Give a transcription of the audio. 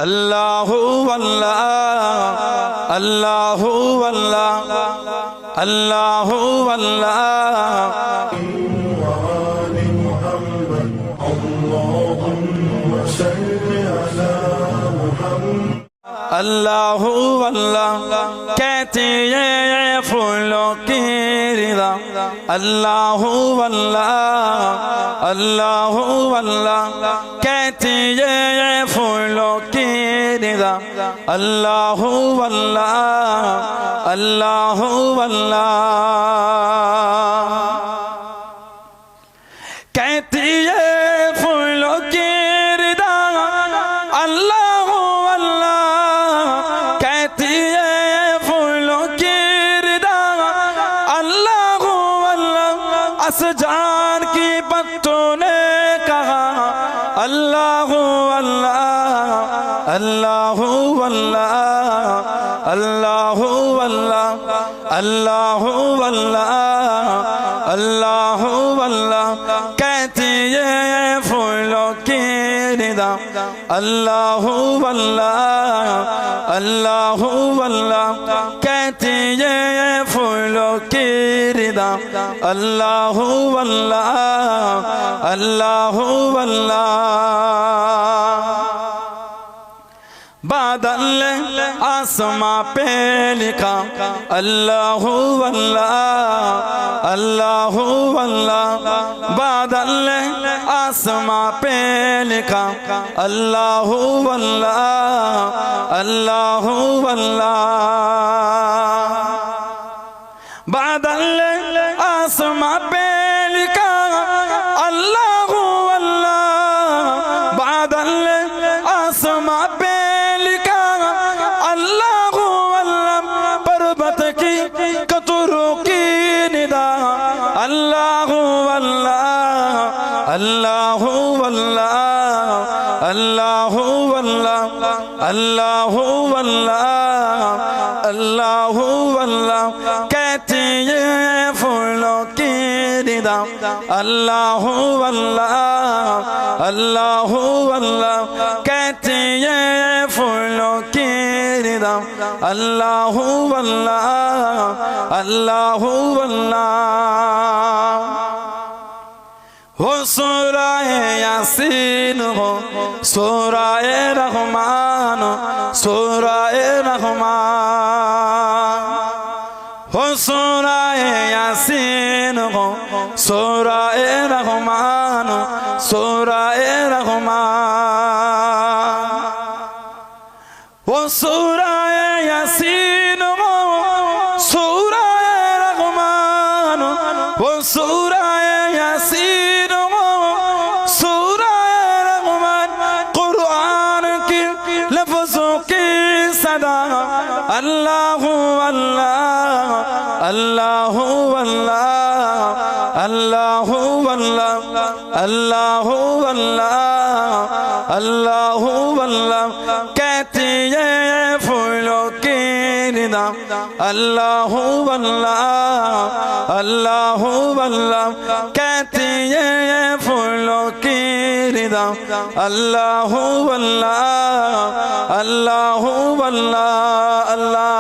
अल्लाहु अल्लाह अल्लाहु अल्लाह अल्लाहु अल्लाह अल्लाहु अल्लाह कहती है फूलों की रिदा अल्लाहु अल्लाह अल्लाहु अल्लाह कहती है फूलों की रिदा अल्लाहु अल्लाह अल्लाहु अल्लाह कहती है फूलों की रिदा अल्लाहु अल्लाह कहती है फूलों की रिदा अल्लाहु अल्लाह असजान की पत्तों ने कहा अल्लाहु अल्लाह अल्लाहु अल्लाह अल्लाहु अल्लाह अल्लाहु अल्लाह अल्लाहु अल्लाह कहती है फूलों की निदा अल्लाहु अल्लाह अल्लाहु अल्लाह कहती है फूलों की निदा अल्लाहु अल्लाह अल्लाहु अल्लाह बादल आसमां पे लिखा अल्लाहु अल्लाह अल्लाहु अल्लाह बादल आसमां पे लिखा अल्लाहु अल्लाह अल्लाहु अल्लाह बादल आसमां पे लिखा अल्लाहु अल्लाह बादल आसमां पे कतरों की निदा अल्लाहु अल्लाह अल्लाहु अल्लाह अल्लाहु अल्लाह अल्लाहु अल्लाह अल्लाहु अल्लाह कहती है फूलों की निदा अल्लाहु अल्लाह अल्लाहु अल्लाह कहती है फूलों की निदा अल्लाहु अल्लाह अल्लाहु अल्लाह हो सूरह यासीन हो सूरह रहमान सूरह रहमान हो सूरह यासीन हो सूरह रहमान सूरह रहमान वो सूरह यासीन हो सूरह रहमान वो सूरह यासीन हो सूरह रहमान कुरान की लफ्जों की सदा अल्लाहु अल्लाह अल्लाहु अल्लाह अल्लाहु अल्लाह अल्लाहु अल्लाह अल्लाहु अल्लाह कहती है फूलों की निदा अल्लाहु अल्लाह अल्लाहु अल्लाह कहती है फूलों की निदा अल्लाहु अल्लाह अल्लाहु अल्लाह अल्लाह